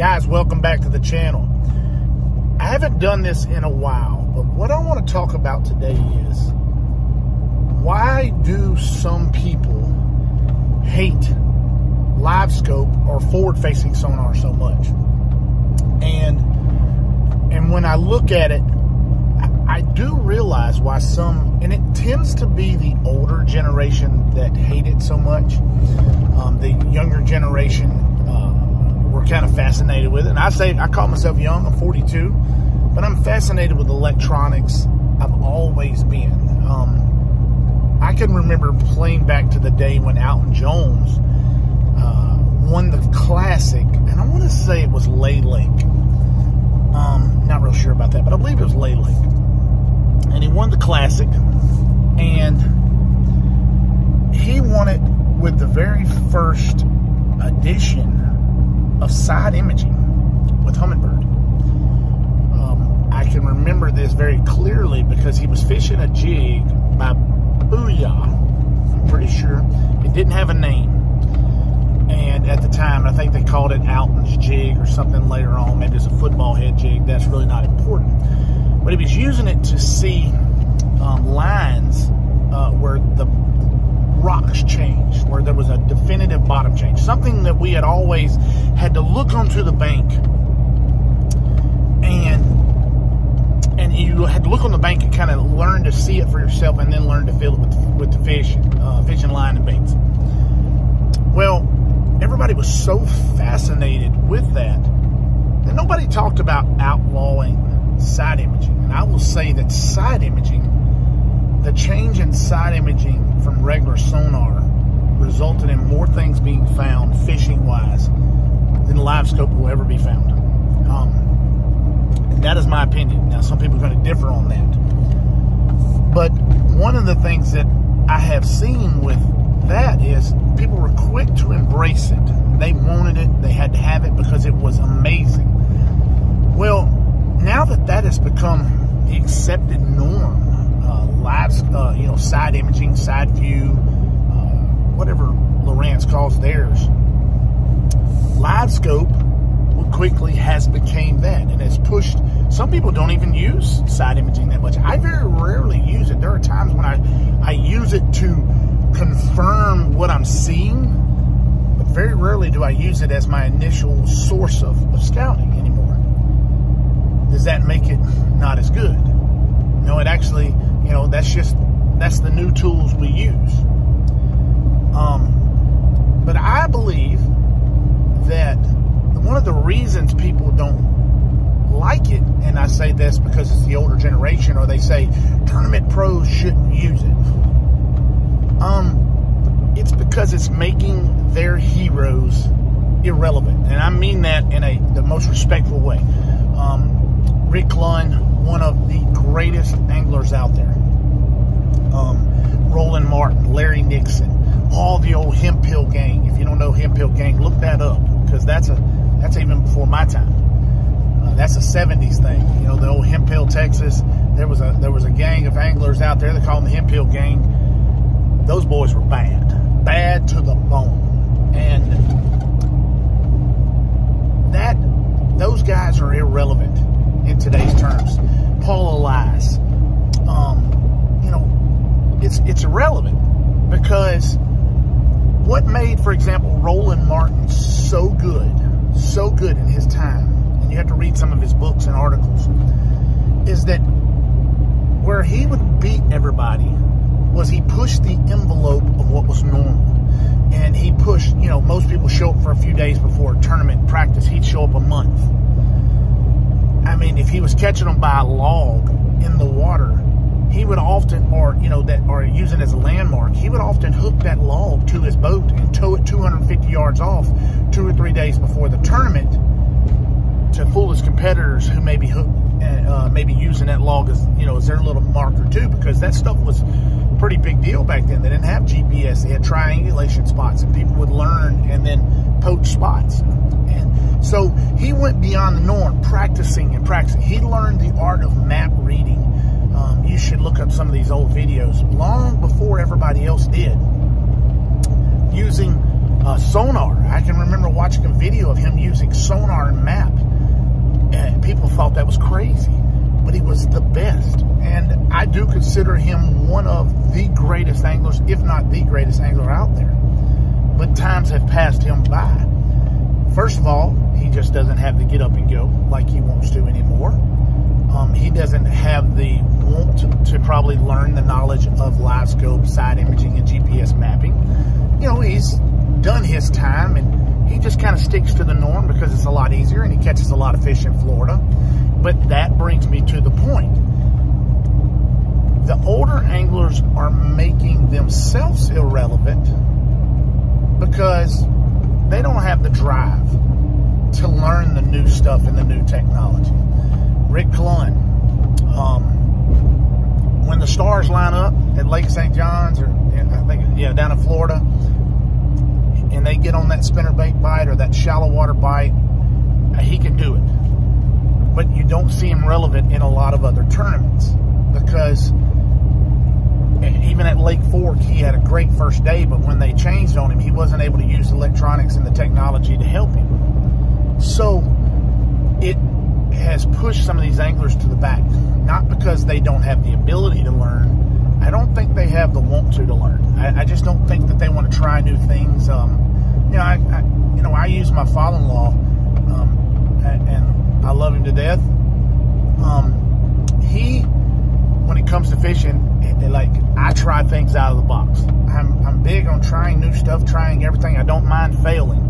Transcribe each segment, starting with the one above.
Guys, welcome back to the channel. I haven't done this in a while, but what I want to talk about today is why do some people hate Livescope or forward-facing sonar so much? And when I look at it, I do realize why some, and it tends to be the older generation that hate it so much. The younger generation, we're kind of fascinated with it. And I call myself young, I'm 42, but I'm fascinated with electronics. I've always been. I can remember playing back to the day when Alton Jones won the Classic, and I want to say it was Lay Lake. Not real sure about that, but I believe it was Lay Lake. And he won the Classic, and he won it with the very first edition of side imaging with Humminbird. I can remember this very clearly because he was fishing a jig by Booyah. I'm pretty sure it didn't have a name, and at the time I think they called it Alton's jig or something later on. Maybe it's a football head jig. That's really not important, but he was using it to see lines where the rocks changed, where there was a definitive bottom change, something that we had always had to look onto the bank, and you had to look on the bank and kind of learn to see it for yourself, and then learn to feel it with the fish, fishing line and baits. Well, everybody was so fascinated with that nobody talked about outlawing side imaging. And I will say that side imaging, the change in side imaging from regular sonar resulted in more things being found fishing-wise than Livescope will ever be found. And that is my opinion. Now, some people are going to differ on that. But one of the things that I have seen with that is people were quick to embrace it. They wanted it. They had to have it because it was amazing. Well, now that that has become the accepted norm, side imaging, side view, whatever Lowrance calls theirs, Livescope quickly has became that and has pushed. Some people don't even use side imaging that much. I very rarely use it. There are times when I use it to confirm what I'm seeing, but very rarely do I use it as my initial source of scouting anymore. Does that make it not as good? No, it actually, that's the new tools we use. But I believe that one of the reasons people don't like it, and I say this because it's the older generation, or they say tournament pros shouldn't use it. It's because it's making their heroes irrelevant, and I mean that in the most respectful way. Rick Lund, one of the greatest anglers out there. Roland Martin, Larry Nixon, all the old Hempill gang. If you don't know Hempill gang, look that up, because that's even before my time. That's a 70s thing. The old Hempill, Texas. There was a gang of anglers out there. They called them the Hempill gang. Those boys were bad to the bone, and those guys are irrelevant in today's terms. Paul Elias, it's irrelevant because what made, for example, Roland Martin so good in his time, and you have to read some of his books and articles, is that where he would beat everybody was he pushed the envelope of what was normal. And he pushed, most people show up for a few days before a tournament practice. He'd show up a month. I mean, if he was catching them by a log in the water, he would often, or use it as a landmark, he would often hook that log to his boat and tow it 250 yards off 2 or 3 days before the tournament to fool his competitors who may be maybe using that log as their little marker too, because that stuff was a pretty big deal back then. They didn't have GPS. They had triangulation spots, and people would learn and then poach spots. And so he went beyond the norm, practicing and practicing. He learned the art of map reading. You should look up some of these old videos long before everybody else did, using Sonar. I can remember watching a video of him using Sonar and map, and people thought that was crazy, but he was the best. And I do consider him one of the greatest anglers, if not the greatest angler out there. But times have passed him by. First of all, he just doesn't have the get up and go like he wants to anymore. He doesn't have the want to probably learn the knowledge of Livescope, side imaging, and GPS mapping. You know, he's done his time, and he just kind of sticks to the norm because it's a lot easier, and he catches a lot of fish in Florida. But that brings me to the point. The older anglers are making themselves irrelevant because they don't have the drive to learn the new stuff and the new technology. Rick Clunn, when the stars line up at Lake St. John's, or I think, yeah, down in Florida, and they get on that spinnerbait bite or that shallow water bite, he can do it. But you don't see him relevant in a lot of other tournaments because even at Lake Fork, he had a great first day, but when they changed on him, he wasn't able to use electronics and the technology to help him. So it has pushed some of these anglers to the back, not because they don't have the ability to learn. I don't think they have the want to learn. I just don't think that they want to try new things. I use my father-in-law, and I love him to death. When it comes to fishing, I try things out of the box. I'm big on trying new stuff, trying everything. I don't mind failing.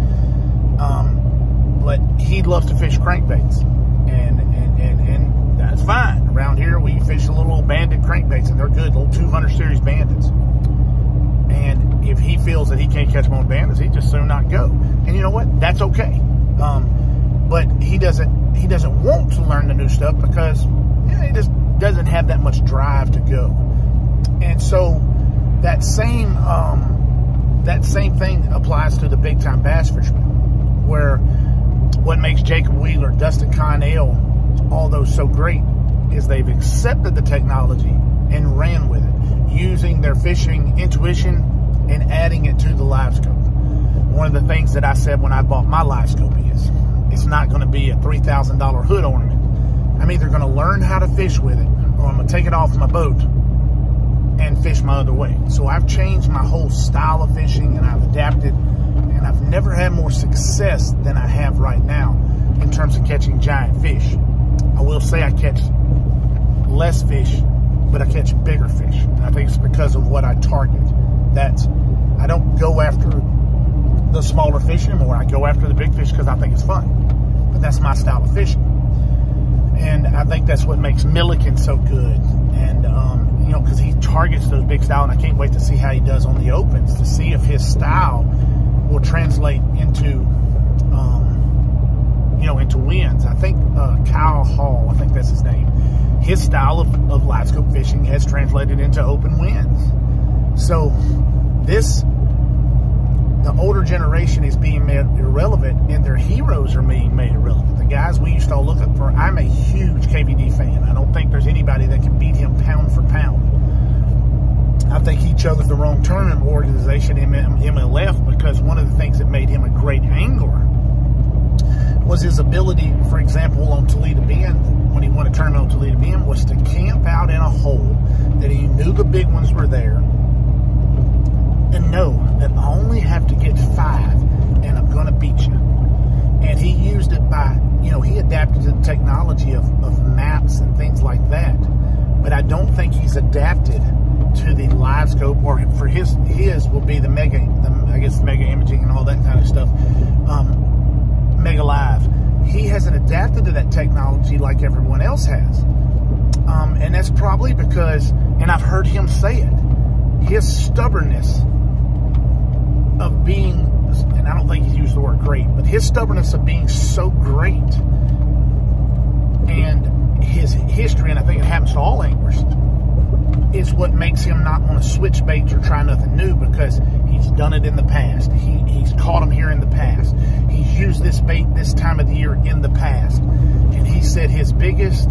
But he loves to fish crankbaits, and that's fine. Around here, we fish a little banded crankbaits, and they're good, little 200 series bandits. And if he feels that he can't catch them on bandits, he just soon not go. And you know what? That's okay. But he doesn't want to learn the new stuff because he just doesn't have that much drive to go. And so that same thing applies to the big time bass fishermen, where what makes Jacob Wheeler, Dustin Connell, all those so great is they've accepted the technology and ran with it, using their fishing intuition and adding it to the Livescope. One of the things that I said when I bought my Livescope is, it's not going to be a $3,000 hood ornament. I'm either going to learn how to fish with it, or I'm going to take it off my boat and fish my other way. So I've changed my whole style of fishing, and I've adapted, and I've never had more success than I have right now in terms of catching giant fish. I will say I catch less fish, but I catch bigger fish. And I think it's because of what I target. I don't go after the smaller fish anymore. I go after the big fish because I think it's fun. But that's my style of fishing. And I think that's what makes Milliken so good. And, because he targets those big style, and I can't wait to see how he does on the opens, to see if his style will translate into, into wins. I think Kyle Hall, I think that's his name, his style of Livescope fishing has translated into open wins. So the older generation is being made irrelevant, and their heroes are being made irrelevant. The guys we used to all look up for. I'm a huge KVD fan. I don't think there's anybody that can beat him pound for pound. I think he chose the wrong tournament organization, MLF, because one of the things that made him a great angler was his ability, for example, on Toledo Bend, when he won a tournament on Toledo Bend, was to camp out in a hole that he knew the big ones were there, and know that I only have to get 5 and I'm going to beat you. And he used it by, he adapted to the technology of maps and things like that. But I don't think he's adapted to the Livescope, or for his will be the mega imaging and all that kind of stuff, Mega Live. He hasn't adapted to that technology like everyone else has. And that's probably because, and I've heard him say it, his stubbornness of being, and I don't think he used the word great, but his stubbornness of being so great, and his history, and I think it happens to all anglers, is what makes him not want to switch baits or try nothing new, because he's done it in the past. He's caught them here in the past. He's used this bait this time of the year in the past. And he said his biggest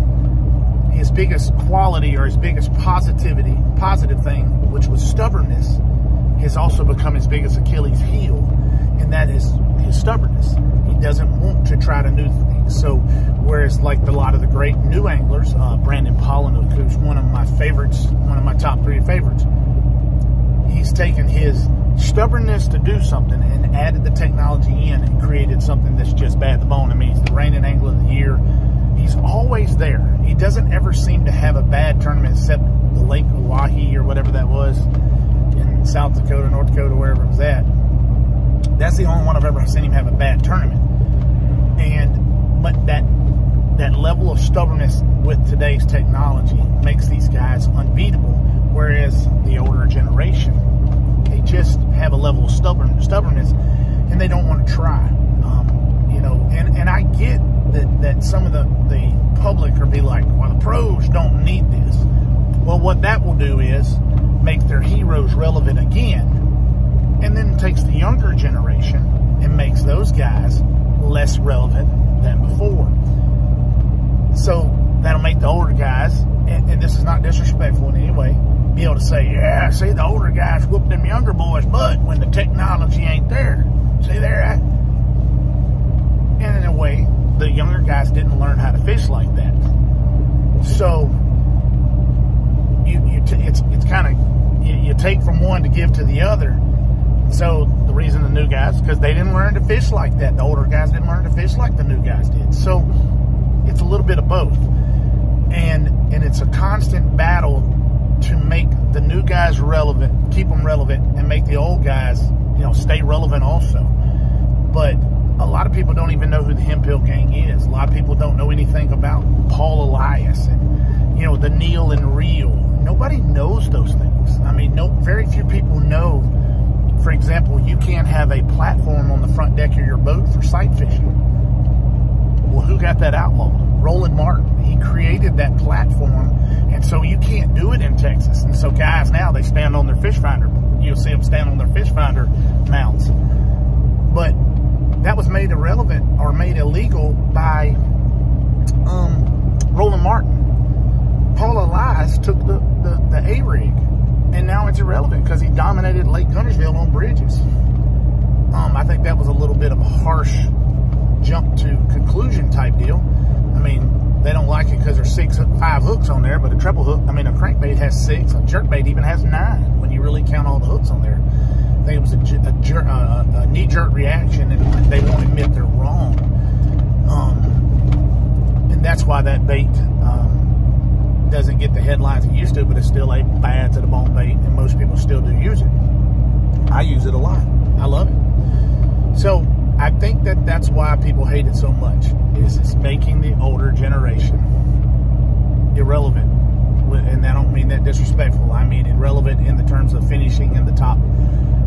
quality, or his biggest positive thing, which was stubbornness, has also become his biggest Achilles heel. and that is his stubbornness. He doesn't want to try to new things. So whereas like a lot of the great new anglers, Brandon Pollinuk, who's one of my favorites, one of my top 3 favorites, he's taken his stubbornness to do something and added the technology in and created something that's just bad to the bone. I mean, he's the reigning angler of the year. He's always there. He doesn't ever seem to have a bad tournament except the Lake Oahe or whatever that was in South Dakota, North Dakota, wherever it was at. That's the only one I've ever seen him have a bad tournament. But that level of stubbornness with today's technology makes these guys unbeatable, whereas the older generation, they just have a level of stubbornness and they don't want to try. You know, and I get that some of the public will be like, well, the pros don't need this. Well, what that will do is make their heroes relevant again, and then takes the younger generation and makes those guys less relevant than before. So that'll make the older guys, and this is not disrespectful in any way, be able to say, yeah, see, the older guys whoop them younger boys' butt when the technology ain't there. See there? And in a way, the younger guys didn't learn how to fish like that. So it's kind of, you take from one to give to the other. So the reason the new guys, because they didn't learn to fish like that. The older guys didn't learn to fish like the new guys did. So it's a little bit of both. And it's a constant battle to make the new guys relevant, keep them relevant, and make the old guys, you know, stay relevant also. But a lot of people don't even know who the Hemphill Gang is. A lot of people don't know anything about Paul Elias and, you know, the Neil and Reel. Nobody knows those things. I mean, very few people know. For example, you can't have a platform on the front deck of your boat for sight fishing. Well, who got that outlawed? Roland Martin. He created that platform, and so you can't do it in Texas. And so guys now, they stand on their fish finder. You'll see them stand on their fish finder mounts. But that was made irrelevant or made illegal by Roland Martin. Paul Elias took the A-rig, and now it's irrelevant because he dominated Lake Guntersville on bridges. I think that was a little bit of a harsh jump to conclusion type deal. I mean, they don't like it because there's 5 hooks on there, but a treble hook, I mean, a crankbait has 6, a jerkbait even has 9 when you really count all the hooks on there. I think it was a knee-jerk reaction, and they won't admit they're wrong. And that's why that bait doesn't get the headlines it used to, but it's still a bad to the bone bait, and most people still do use it. I use it a lot. I love it. So I think that's why people hate it so much, is it's making the older generation irrelevant. And I don't mean that disrespectful. I mean irrelevant in the terms of finishing in the top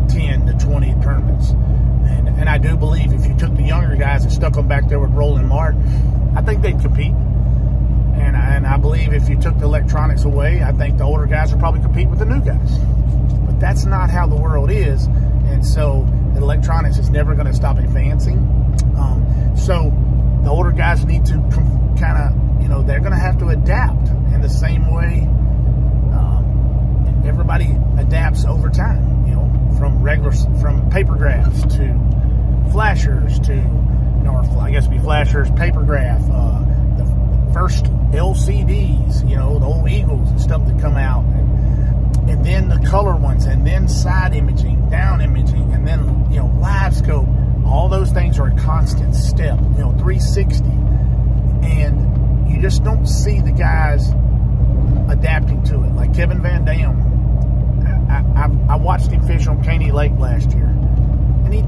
10 to 20 tournaments. And I do believe if you took the younger guys and stuck them back there with Roland Martin, I think they'd compete. And I believe if you took the electronics away, I think the older guys would probably compete with the new guys. But that's not how the world is. And so the electronics is never going to stop advancing. So the older guys need to kind of, you know, they're going to have to adapt in the same way everybody adapts over time, you know, from papergraphs to flashers to, you know, or I guess it'd be flashers, papergraph, the first LCDs, you know, the old Eagles and stuff that come out, and then the color ones, and then side imaging, down imaging, and then, you know, Livescope. All those things are a constant step, you know, 360, and you just don't see the guys adapting to it. Like Kevin Van Dam, I watched him fish on Caney Lake last year, and he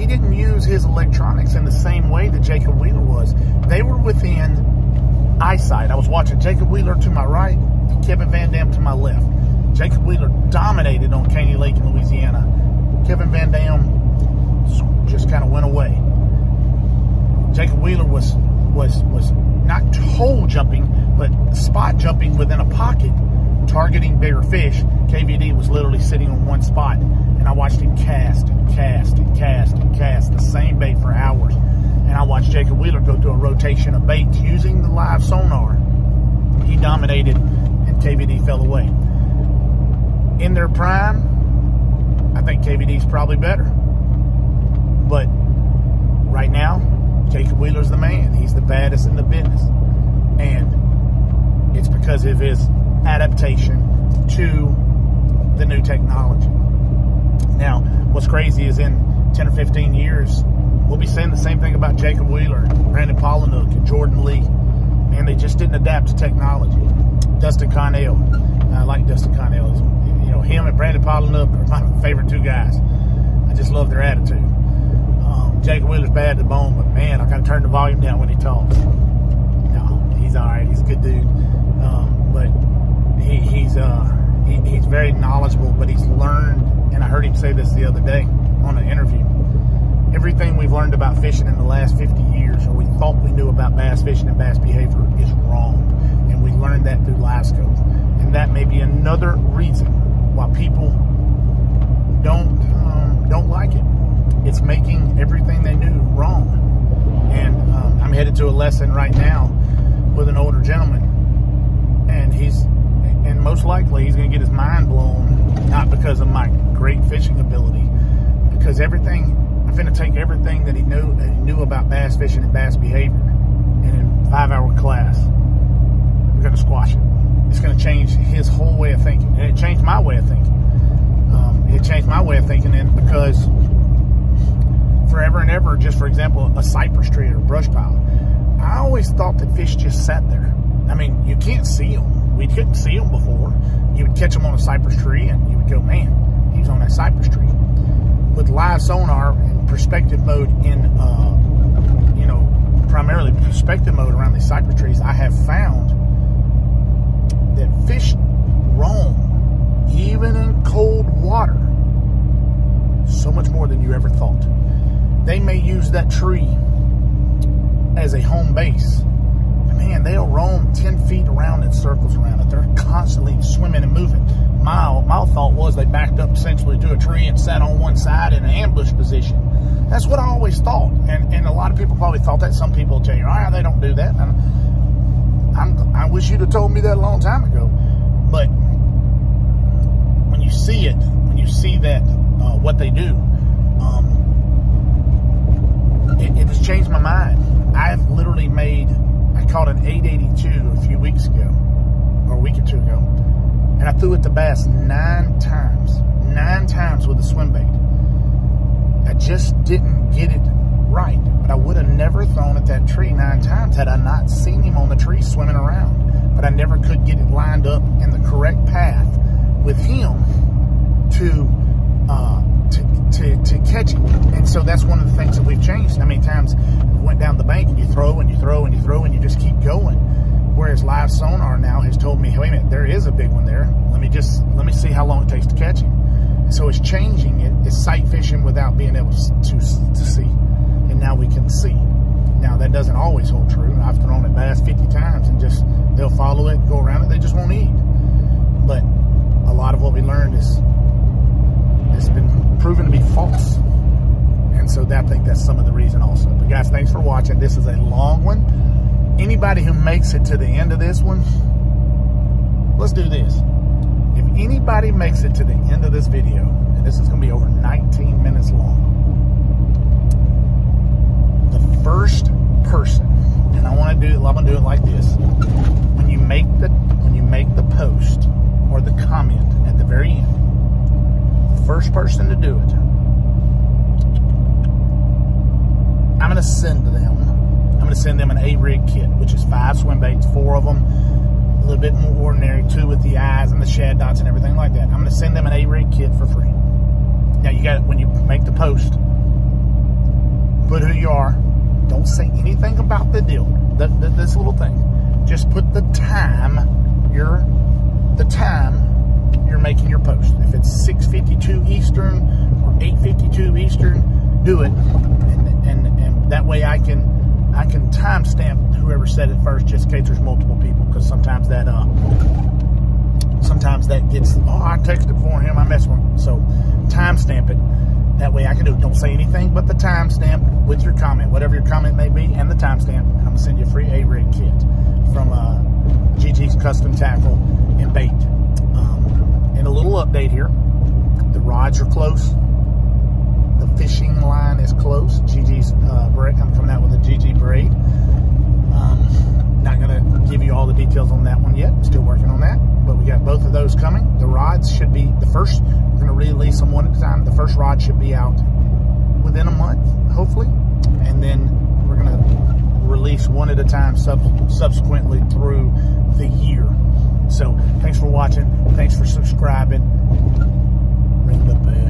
didn't use his electronics in the same way that Jacob Wheeler was. They were within eyesight. I was watching Jacob Wheeler to my right, and Kevin Van Dam to my left. Jacob Wheeler dominated on Caney Lake in Louisiana. Kevin Van Dam just kind of went away. Jacob Wheeler was not hole jumping, but spot jumping within a pocket, targeting bigger fish. KVD was literally sitting on one spot, and I watched him cast and cast and cast and cast the same bait for hours. And I watched Jacob Wheeler go through a rotation of baits using the live sonar. He dominated, and KVD fell away. In their prime, I think KVD's probably better. But right now, Jacob Wheeler's the man. He's the baddest in the business. And it's because of his adaptation to the new technology. Now, what's crazy is in 10 or 15 years, we'll be saying the same thing about Jacob Wheeler, Brandon Polinook, and Jordan Lee. Man, they just didn't adapt to technology. Dustin Connell. I like Dustin Connell. You know, him and Brandon Polinook are my favorite two guys. I just love their attitude. Jacob Wheeler's bad to the bone, but man, I gotta turn the volume down when he talks. No, he's all right. He's a good dude. But he's very knowledgeable, but he's learned, and I heard him say this the other day on an interview. Everything we've learned about fishing in the last 50 years, or we thought we knew about bass fishing and bass behavior, is wrong. And we learned that through Livescope. And that may be another reason why people don't like it. It's making everything they knew wrong. And I'm headed to a lesson right now with an older gentleman, and most likely he's going to get his mind blown, not because of my great fishing ability, because I'm going to take everything that he knew about bass fishing and bass behavior, and in a 5-hour class, we're going to squash it. It's going to change his whole way of thinking, and it changed my way of thinking. And because forever and ever, just for example, a cypress tree or a brush pile, I always thought that fish just sat there. I mean, you can't see them. We couldn't see them before. You would catch them on a cypress tree, and you would go, man, he's on that cypress tree. With live sonar and perspective mode primarily perspective mode around these cypress trees, I have found that fish roam, even in cold water, so much more than you ever thought. They may use that tree as a home base. But man, they'll roam 10 feet around in circles around it. They're constantly swimming and moving. My thought was they backed up essentially to a tree and sat on one side in an ambush position. That's what I always thought. And a lot of people probably thought that. Some people will tell you, they don't do that. I wish you'd have told me that a long time ago. But when you see it, when you see that, what they do, it has changed my mind. I've literally I caught an 882 a few weeks ago, or a week or two ago, and I threw it to bass 9 times with a swim bait. I just didn't get it right, but I would have never thrown at that tree 9 times had I not seen him on the tree swimming around. But I never could get it lined up in the correct path with him to catch him. And so that's one of the things that we've changed. How many times we went down the bank and you throw and you throw and you throw and you just keep going. Whereas live sonar now has told me, hey, wait a minute, there is a big one there. Let me see how long it takes to catch him. And so it's changing it. It's sight fishing without being able to see. And now we can see. Now that doesn't always hold true. I've thrown at bass 50 times and they'll follow it, go around it, they just won't eat. But a lot of what we learned it's been proven to be false. And so I think that's some of the reason also. But guys, thanks for watching. This is a long one. Anybody who makes it to the end of this one, let's do this. If anybody makes it to the end of this video, and this is going to be over 19 minutes long, the first person, and I'm going to do it like this. When you make the post or the comment at the very end, the first person to do it, I'm going to send them an A-rig kit, which is 5 swim baits, 4 of them, a little bit more ordinary, 2 with the eyes and the shad dots and everything like that. I'm going to send them an A-rig kit for free. Now you got it when you make the post. Put who you are. Don't say anything about the deal. This little thing. Just put the time you're making your post. If it's 6:52 Eastern or 8:52 Eastern, do it, and that way I can timestamp whoever said it first, just in case there's multiple people, because sometimes that gets, I texted for him, I messed with him. So timestamp it. That way I can do it. Don't say anything but the timestamp with your comment, whatever your comment may be, and the timestamp. And I'm gonna send you a free A-rig kit from GG's Custom Tackle and Bait. And a little update here. The rods are close. The fishing line is close. GG's braid. I'm coming out with a GG braid. Not going to give you all the details on that one yet. Still working on that. But we got both of those coming. The rods should be the first. We're going to release them one at a time. The first rod should be out within a month, hopefully. And then we're going to release one at a time subsequently through the year. So thanks for watching. Thanks for subscribing. Ring the bell.